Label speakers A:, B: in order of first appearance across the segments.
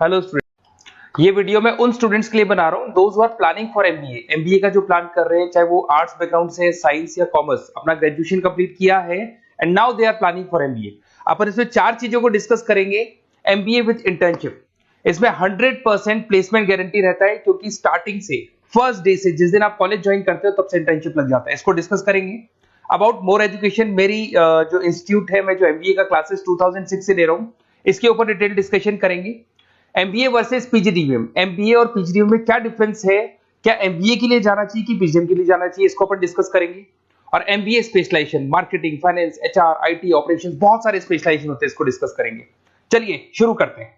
A: Hello student, ये video मैं उन स्टूडेंट्स के लिए बना रहा हूँ those who are planning for MBA. MBA का जो प्लान कर रहे हैं, चाहे वो आर्ट्स बैकग्राउंड से, साइंस या कॉमर्स, अपना ग्रेजुएशन कंप्लीट किया है and now they are planning for MBA. अपन इसमें चार चीजों को डिस्कस करेंगे। एमबीए विद इंटर्नशिप, इसमें 100% प्लेसमेंट गारंटी रहता है, क्योंकि स्टार्टिंग से फर्स्ट डे से जिस दिन आप कॉलेज ज्वाइन करते हो तब से इंटर्नशिप लग जाता है। इसको डिस्कस करेंगे। अबाउट मोर एजुकेशन, मेरी जो इंस्टीट्यूट है, मैं जो एमबीए का क्लासेस 2006 से ले रहा हूँ, इसके ऊपर डिटेल डिस्कशन करेंगे। एमबीए वर्सेस पीजीडीएम, एमबीए और पीजीडीएम में क्या डिफरेंस है, क्या एमबीए के लिए जाना चाहिए कि पीजीडीएम के लिए जाना चाहिए, इसको अपन डिस्कस करेंगे। और MBA specialisation, marketing, finance, HR, IT, operations, बहुत सारे स्पेशलाइजेशन होते हैं, इसको डिस्कस करेंगे। चलिए शुरू करते हैं।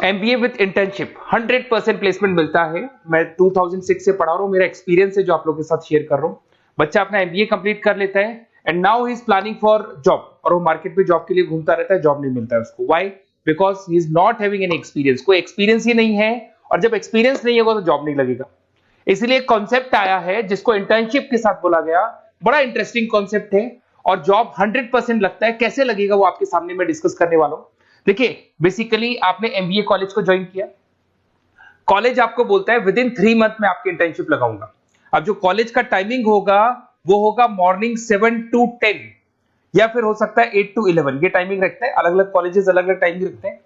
A: एमबीए विद इंटर्नशिप 100% प्लेसमेंट मिलता है। मैं 2006 से पढ़ा रहा हूं, मेरा एक्सपीरियंस है जो आप लोगों के साथ शेयर कर रहा हूं। बच्चा अपना एमबीए कंप्लीट कर लेता है and now he is planning for job, और वो मार्केट में जॉब के लिए घूमता रहता है, जॉब नहीं मिलता है उसको। Why? Because he is not having any experience. कोई एक्सपीरियंस ही नहीं है, और जब एक्सपीरियंस नहीं होगा तो जॉब नहीं लगेगा। इसलिए कॉन्सेप्ट आया है जिसको इंटर्नशिप के साथ बोला गया। बड़ा इंटरेस्टिंग कॉन्सेप्ट है, और जॉब 100% लगता है। कैसे लगेगा वो आपके सामने मैं डिस्कस करने वाला हूं। देखिए, बेसिकली आपने एमबीए कॉलेज को ज्वाइन किया, कॉलेज आपको बोलता है विद इन 3 मंथ में आपकी इंटर्नशिप लगाऊंगा। अब जो कॉलेज का टाइमिंग होगा वो होगा मॉर्निंग 7 to 10, या फिर हो सकता है 8 to 11। ये टाइमिंग रखते हैं, अलग अलग कॉलेजेस अलग अलग टाइमिंग रखते हैं।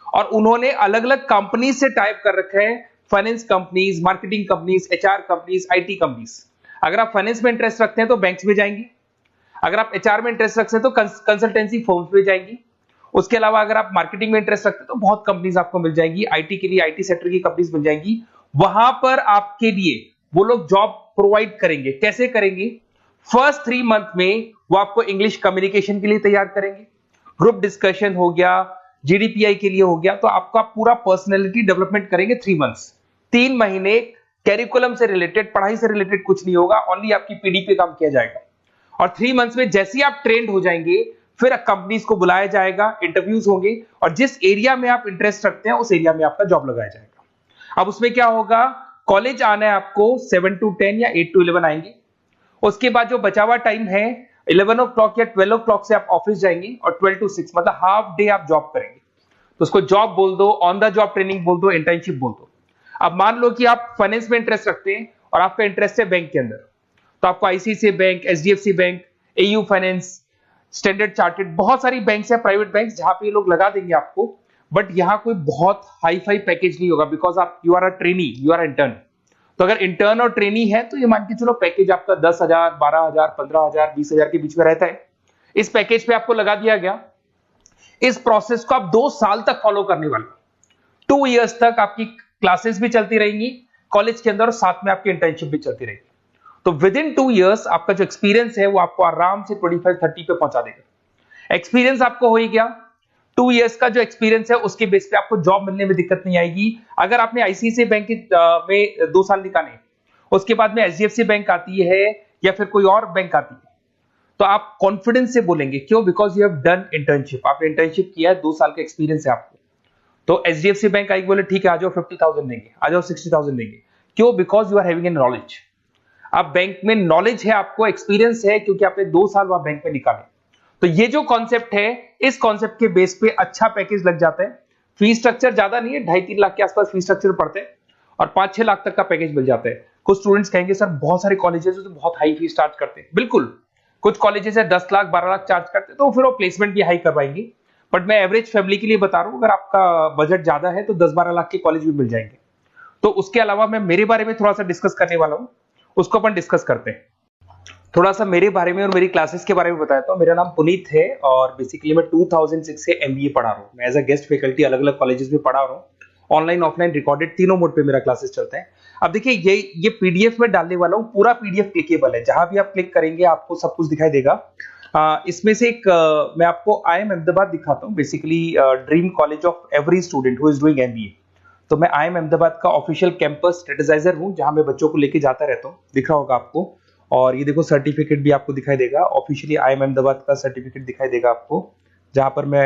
A: और उन्होंने अलग अलग कंपनी से टाइप कर रखा है, finance companies, marketing companies, HR companies, IT companies. अगर आप फाइनेंस में इंटरेस्ट रखते हैं तो बैंक्स में जाएंगी, अगर आप एचआर में इंटरेस्ट रखते हैं तो कंसल्टेंसी फर्म्स में जाएंगी। उसके अलावा अगर आप मार्केटिंग में इंटरेस्ट रखते हैं तो बहुत कंपनीज आपको मिल जाएंगी, आईटी के लिए आईटी सेक्टर की कंपनीज मिल जाएंगी। वहां पर आपके लिए वो लोग जॉब प्रोवाइड करेंगे। कैसे करेंगे? फर्स्ट 3 मंथ में वो आपको इंग्लिश कम्युनिकेशन के लिए तैयार करेंगे, ग्रुप डिस्कशन हो गया, जीडीपीआई के लिए हो गया, तो आपका पूरा पर्सनैलिटी डेवलपमेंट करेंगे 3 मंथ्स। 3 महीने कैरिकुलम से रिलेटेड, पढ़ाई से रिलेटेड कुछ नहीं होगा, ओनली आपकी पीडी पे काम किया जाएगा। और 3 मंथ्स में जैसे ही आप ट्रेंड हो जाएंगे, फिर कंपनीज को बुलाया जाएगा, इंटरव्यूज होंगे, और जिस एरिया में आप इंटरेस्ट रखते हैं उस एरिया में आपका जॉब लगाया जाएगा। अब उसमें क्या होगा, कॉलेज आना है आपको 7 to 10 या 8 to 11 आएंगे। उसके बाद जो बचा हुआ टाइम है 11 o'clock या 12 o'clock से आप ऑफिस जाएंगे, और 12 to 6 मतलब हाफ डे आप जॉब करेंगे। तो उसको जॉब बोल दो, ऑन द जॉब ट्रेनिंग बोल दो, इंटर्नशिप बोल दो। अब मान लो कि आप फाइनेंस में इंटरेस्ट रखते हैं और आपका इंटरेस्ट है बैंक के अंदर, तो आपको ICICI bank, HDFC bank, AU finance, standard chartered, बहुत सारी बैंक्स है, प्राइवेट बैंक्स, जहां पे ये लोग लगा देंगे आपको। बट यहाँ कोई बहुत हाई फाई पैकेज नहीं होगा, बिकॉज आप you are a trainee, you are intern. तो अगर इंटर्न और ट्रेनी है तो ये मान के चलो पैकेज आपका 10,000, 12,000, 15,000, 20,000 के बीच में रहता है। इस पैकेज पे आपको लगा दिया गया। इस प्रोसेस को आप 2 साल तक फॉलो करने वाले। 2 इयर्स तक आपकी क्लासेस भी चलती रहेंगी कॉलेज के अंदर, और साथ में आपकी इंटर्नशिप भी चलती रहेगी। तो विद इन 2 इयर्स आपका जो एक्सपीरियंस है वो आपको आराम से 25-30 पे पहुंचा देगा। एक्सपीरियंस आपको हो ही गया। 2 इयर्स का जो एक्सपीरियंस है उसके बेस पे आपको जॉब मिलने में दिक्कत नहीं आएगी। अगर आपने आईसीआईसीआई बैंक में 2 साल निकाले, उसके बाद में एचडीएफसी बैंक आती है या फिर कोई और बैंक आती है, तो आप कॉन्फिडेंस से बोलेंगे। क्यों? Because you have done internship, आपने इंटर्नशिप किया है, 2 साल का एक्सपीरियंस है आपको। तो एचडीएफसी बैंक आई, बोले ठीक है आ जाओ, 50,000 देंगे, आ जाओ 60,000 देंगे। क्यों? Because you are having a knowledge. आप बैंक में नॉलेज है, आपको एक्सपीरियंस है, क्योंकि आपने 2 साल वहां बैंक में निकाले। तो ये जो कॉन्सेप्ट है, इस कॉन्सेप्ट के बेस पे अच्छा पैकेज लग जाता है। फीस स्ट्रक्चर ज्यादा नहीं है, 2.5-3 लाख के आसपास फीस स्ट्रक्चर पड़ते हैं, और 5-6 लाख तक का पैकेज मिल जाता है। कुछ स्टूडेंट्स कहेंगे सर बहुत सारे कॉलेजेस तो बहुत हाई फीस चार्ज करते हैं। बिल्कुल, कुछ कॉलेजेस है 10 लाख 12 लाख चार्ज करते हैं, तो फिर वो प्लेसमेंट भी हाई करवाएंगे। बट मैं एवरेज फैमिली के लिए बता रहा हूं, अगर आपका बजट ज्यादा है तो 10-12 लाख के कॉलेज भी मिल जाएंगे। तो उसके अलावा मैं मेरे बारे में थोड़ा सा डिस्कस करने वाला हूं, उसको अपन डिस्कस करते हैं। थोड़ा सा मेरे बारे में और मेरी क्लासेस के बारे में बताता हूँ। मेरा नाम पुनीत है, और बेसिकली मैं 2006 से एमबीए पढ़ा रहा हूँ। मैं एज अ गेस्ट फैकल्टी अलग अलग कॉलेजेस में पढ़ा रहा हूँ। ऑनलाइन, ऑफलाइन, रिकॉर्डेड, तीनों मोड पे मेरा क्लासेस चलता है। अब देखिए, ये पीडीएफ में डालने वाला हूँ, पूरा पीडीएफ क्लिकेबल है। जहां भी आप क्लिक करेंगे आपको सब कुछ दिखाई देगा। इसमें से एक मैं आपको IIM अहमदाबाद दिखाता हूँ। Basically dream college of every student who is doing MBA. तो मैं IIM अहमदाबाद का ऑफिशियल कैंपस स्ट्रेटेजाइजर हूँ, जहां मैं बच्चों को लेके जाता रहता हूँ। दिख रहा होगा आपको। और ये देखो सर्टिफिकेट भी आपको दिखाई देगा, ऑफिशियली IIM अहमदाबाद का सर्टिफिकेट दिखाई देगा आपको, जहां पर मैं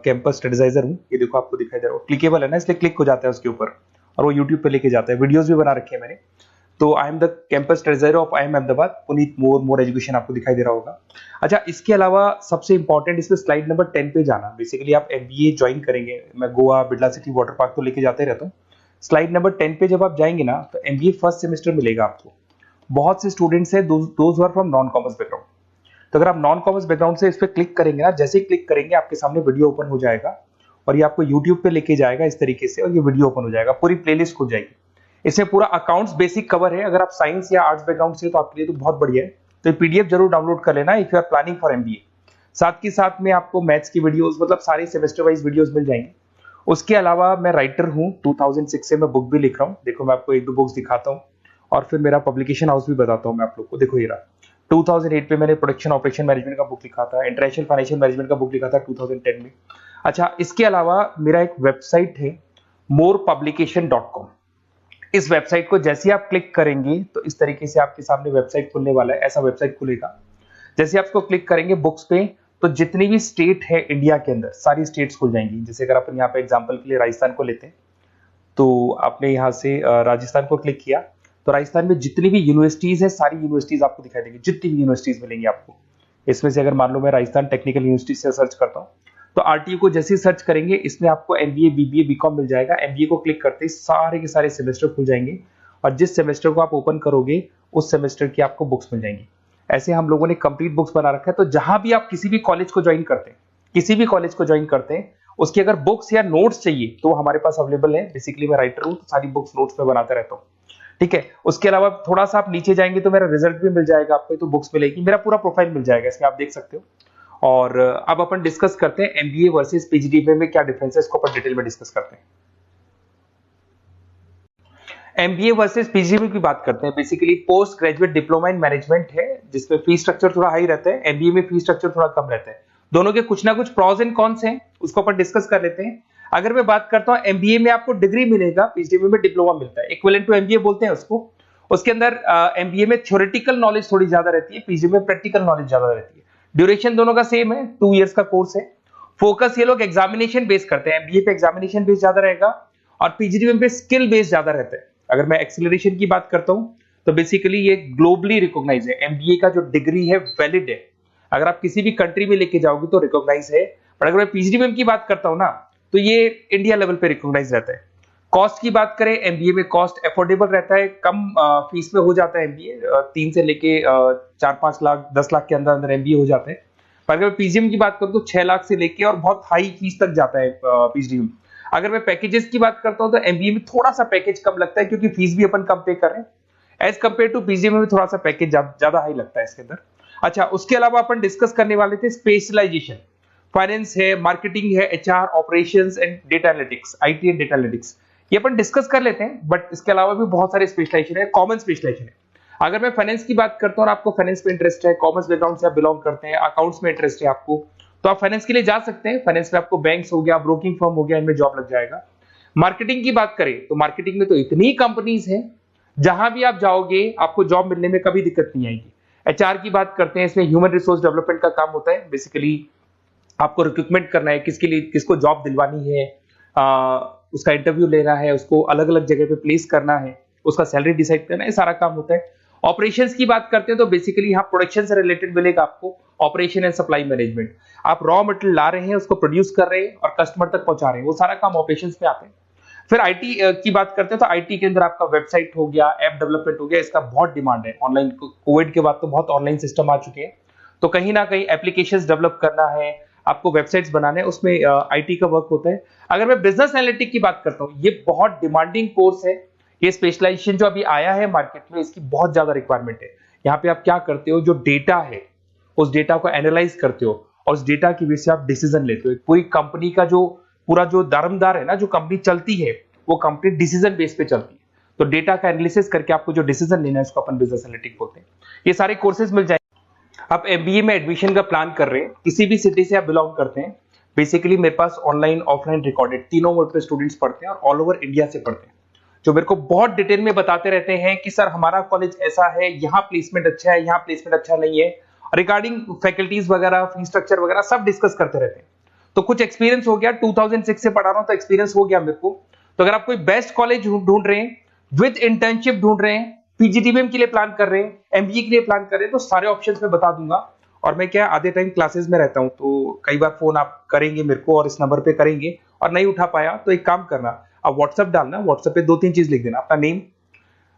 A: कैंपस स्ट्रेटेजाइजर हूँ। ये देखो आपको दिखाई दे रहा है, क्लिकेबल है ना, इसलिए क्लिक हो जाता है उसके ऊपर, और वो यूट्यूब पे लेके जाता है। वीडियोस भी बना रखे हैं मैंने। तो I am the campus treasurer of IIM Ahmedabad, Puneet more education आपको दिखाई दे रहा होगा। अच्छा, इसके अलावा सबसे इंपॉर्टेंट इस पे स्लाइड नंबर 10 पे जाना। बेसिकली आप MBA ज्वाइन करेंगे, मैं Goa Birla city water park तो लेके जाते रहता हूँ। स्लाइड नंबर 10 पे जब आप जाएंगे ना, तो MBA फर्स्ट सेमेस्टर मिलेगा आपको। बहुत से स्टूडेंट्स हैं those are from non commerce background. तो अगर आप नॉन कॉमर्स बैकग्राउंड से इस पे क्लिक करेंगे ना, जैसे ही क्लिक करेंगे आपके सामने वीडियो ओपन हो जाएगा और ये आपको यूट्यूब पे लेके जाएगा इस तरीके से, और ये वीडियो ओपन हो जाएगा, पूरी प्लेलिस्ट खुल जाएगी। इसमें पूरा अकाउंट्स बेसिक कवर है। अगर आप साइंस या आर्ट्स बैकग्राउंड से तो आपके लिए तो बहुत बढ़िया है। तो ये PDF जरूर डाउनलोड कर लेना if you are planning for MBA। साथ के साथ में आपको मैथ्स की वीडियोस, मतलब सारे सेमेस्टर वाइज वीडियोस मिल जाएंगे। उसके अलावा मैं राइटर हूँ, 2006 से मैं बुक भी लिख रहा हूँ। देखो मैं आपको एक दो बुक्स दिखाता हूँ और फिर मेरा पब्लिकेशन हाउस भी बताता हूँ मैं आप लोग को। देखो ये रहा, 2008 में मैंने प्रोडक्शन ऑपरेशन मैनेजमेंट का बुक लिखा था, इंटरनेशनल फाइनेंशियल मैनेजमेंट का बुक लिखा था 2010 में। अच्छा, इसके अलावा मेरा एक वेबसाइट है morepublication.com। इस वेबसाइट को जैसे आप क्लिक करेंगे तो इस तरीके से आपके सामने वेबसाइट खुलने वाला है, ऐसा वेबसाइट खुलेगा। जैसे आप इसको क्लिक करेंगे बुक्स पे, तो जितनी भी स्टेट है इंडिया के अंदर सारी स्टेट्स खुल जाएंगी। जैसे अगर अपन यहाँ पे एग्जांपल के लिए राजस्थान को लेते हैं, तो आपने यहाँ से राजस्थान को क्लिक किया तो राजस्थान में जितनी भी यूनिवर्सिटीज है सारी यूनिवर्सिटीज आपको दिखाई देंगी, जितनी भी यूनिवर्सिटीज मिलेंगी आपको। इसमें से अगर मान लो मैं राजस्थान टेक्निकल यूनिवर्सिटी से सर्च करता हूँ, तो RTU को जैसे ही सर्च करेंगे इसमें आपको MBA, BBA, BCom मिल जाएगा। MBA को क्लिक करते ही सारे के सारे सेमेस्टर खुल जाएंगे और जिस सेमेस्टर को आप ओपन करोगे उस सेमेस्टर की आपको बुक्स मिल जाएंगी। ऐसे हम लोगों ने कंप्लीट बुक्स बना रखा है। तो जहां भी आप किसी भी कॉलेज को ज्वाइन करते हैं, किसी भी कॉलेज को ज्वाइन करते हैं, उसकी अगर बुक्स या नोट्स चाहिए तो हमारे पास अवेलेबल है। बेसिकली मैं राइटर हूँ तो सारी बुक्स नोट्स में बनाता रहता हूँ, ठीक है। उसके अलावा थोड़ा सा आप नीचे जाएंगे तो मेरा रिजल्ट भी मिल जाएगा आपको, तो बुक्स मिलेगी, मेरा पूरा प्रोफाइल मिल जाएगा, इसमें आप देख सकते हो। और अब अपन डिस्कस करते हैं MBA वर्सेस PGDBA में क्या डिफरेंस है, इसको अपन डिटेल में डिस्कस करते हैं। MBA वर्सेस PGDBA की बात करते हैं। Basically post graduate diploma in management है, जिसमें फी स्ट्रक्चर थोड़ा हाई रहता है। MBA में फी स्ट्रक्चर थोड़ा कम रहता है। दोनों के कुछ ना कुछ प्रॉज एंड कॉन्स हैं, उसको अपन डिस्कस कर लेते हैं। अगर मैं बात करता हूं MBA में आपको डिग्री मिलेगा, PGDBA में डिप्लोमा मिलता है, इक्विवेलेंट टू MBA बोलते हैं उसको। उसके अंदर MBA में थ्योरेटिकल नॉलेज थोड़ी ज्यादा रहती है, PGDBA में प्रैक्टिकल नॉलेज ज्यादा रहती है। ड्यूरेशन दोनों का सेम है, 2 इयर्स का कोर्स है। फोकस ये लोग एग्जामिनेशन बेस करते हैं, MBA पे एग्जामिनेशन बेस ज्यादा रहेगा और PGDBA पे स्किल बेस ज्यादा रहता है। अगर मैं एक्सेलरेशन की बात करता हूं तो बेसिकली ये ग्लोबली रिकॉग्नाइज है। MBA का जो डिग्री है वैलिड है, अगर आप किसी भी कंट्री में लेके जाओगे तो रिकॉग्नाइज है। पर अगर मैं PGDBA की बात करता हूं ना, तो ये इंडिया लेवल पे रिकॉग्नाइज रहता है। कॉस्ट की बात करें, MBA में कॉस्ट अफोर्डेबल रहता है, कम फीस में हो जाता है MBA। 3 से लेके 4-5 लाख 10 लाख के अंदर अंदर MBA हो जाते हैं। पर अगर मैं PGDBA की बात करूं तो 6 लाख से लेके और बहुत हाई फीस तक जाता है PGDBA। अगर मैं पैकेजेस की बात करता हूं तो MBA में थोड़ा सा पैकेज कम लगता है, क्योंकि फीस भी अपन कम पे कर रहे हैं। एज कंपेयर टू PGDBA में थोड़ा सा पैकेज ज्यादा हाई लगता है इसके अंदर। अच्छा, उसके अलावा अपन डिस्कस करने वाले थे स्पेशलाइजेशन। फाइनेंस है, मार्केटिंग है, HR, operations and data analytics, IT and data analytics, ये अपन डिस्कस कर लेते हैं। बट इसके अलावा भी बहुत सारे स्पेशलाइजेशन है, कॉमन स्पेशलाइजेशन है। अगर मैं फाइनेंस की बात करता हूं और आपको फाइनेंस में इंटरेस्ट है, कॉमर्स बैकग्राउंड से आप बिलोंग करते हैं, अकाउंट्स में इंटरेस्ट है आपको, तो आप फाइनेंस के लिए जा सकते हैं। फाइनेंस में आपको बैंक्स हो गया, ब्रोकिंग फर्म हो गया, इनमें जॉब लग जाएगा। मार्केटिंग की बात करें तो मार्केटिंग में तो इतनी कंपनीज हैं, जहां भी आप जाओगे आपको जॉब मिलने में कभी दिक्कत नहीं आएगी। HR की बात करते हैं, इसमें ह्यूमन रिसोर्स डेवलपमेंट का काम होता है। बेसिकली आपको रिक्रूटमेंट करना है, किसके लिए किसको जॉब दिलवानी है, उसका इंटरव्यू लेना है, उसको अलग अलग जगह पे प्लेस करना है, उसका सैलरी डिसाइड करना है, सारा काम होता है। ऑपरेशंस की बात करते हैं तो बेसिकली यहाँ प्रोडक्शन से रिलेटेड मिलेगा आपको, ऑपरेशन एंड सप्लाई मैनेजमेंट। आप रॉ मटेरियल ला रहे हैं, उसको प्रोड्यूस कर रहे हैं और कस्टमर तक पहुंचा रहे हैं, वो सारा काम ऑपरेशंस में आते हैं। फिर IT की बात करते हैं तो IT के अंदर आपका वेबसाइट हो गया, ऐप डेवलपमेंट हो गया, इसका बहुत डिमांड है ऑनलाइन। कोविड के बाद तो बहुत ऑनलाइन सिस्टम आ चुके हैं, तो कहीं ना कहीं एप्लीकेशंस डेवलप करना है, आपको वेबसाइट्स बनाने हैं, उसमें IT का वर्क होता है। अगर मैं बिजनेस एनालिटिक की बात करता हूँ, ये बहुत डिमांडिंग कोर्स है। ये स्पेशलाइजेशन जो अभी आया है मार्केट में, इसकी बहुत ज्यादा रिक्वायरमेंट है। यहाँ पे आप क्या करते हो, जो डेटा है उस डेटा को एनालाइज करते हो और उस डेटा की वजह से आप डिसीजन लेते हो। पूरी कंपनी का जो पूरा जो दारमदार है ना, जो कंपनी चलती है वो कंपनी डिसीजन बेस पे चलती है। तो डेटा का एनालिसिस करके आपको जो डिसीजन लेना है उसको अपन बिजनेस एनालिटिक बोलते हैं। ये सारे कोर्सेज मिल जाएंगे। आप MBA में एडमिशन का प्लान कर रहे हैं, किसी भी सिटी से आप बिलोंग करते हैं, बेसिकली मेरे पास ऑनलाइन ऑफलाइन रिकॉर्डेड तीनों मोड पे स्टूडेंट्स पढ़ते हैं और ऑल ओवर इंडिया से पढ़ते हैं, जो मेरे को बहुत डिटेल में बताते रहते हैं कि सर हमारा कॉलेज ऐसा है, यहाँ प्लेसमेंट अच्छा है, यहाँ प्लेसमेंट अच्छा नहीं है, रिगार्डिंग फैकल्टीज वगैरह, फी स्ट्रक्चर वगैरह सब डिस्कस करते रहते हैं। तो कुछ एक्सपीरियंस हो गया, 2006 से पढ़ा रहा हूं तो एक्सपीरियंस हो गया मेरे को। तो अगर आप कोई बेस्ट कॉलेज ढूंढ रहे हैं, विद इंटर्नशिप ढूंढ रहे हैं, पीजीटीबीएम के लिए प्लान कर रहे हैं, एमबीए के लिए प्लान कर रहे हैं, तो सारे ऑप्शंस मैं बता दूंगा। और मैं क्या आधे टाइम क्लासेस में रहता हूं, तो कई बार फोन आप करेंगे मेरे को और इस नंबर पे करेंगे और नहीं उठा पाया तो एक काम करना, आप व्हाट्सएप डालना, व्हाट्सएप पे 2-3 चीज लिख देना, अपना नेम,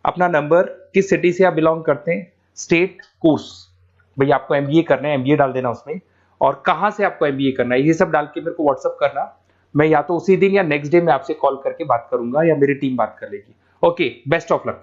A: अपना नंबर, किस सिटी से आप बिलोंग करते हैं, स्टेट, कोर्स, भाई आपको एमबीए करना है एमबीए डाल देना उसमें, और कहां से आपको एमबीए करना है, ये सब डाल के मेरे को व्हाट्सएप करना। मैं या तो उसी दिन या नेक्स्ट डे में आपसे कॉल करके बात करूंगा या मेरी टीम बात कर लेगी। Okay, best of luck.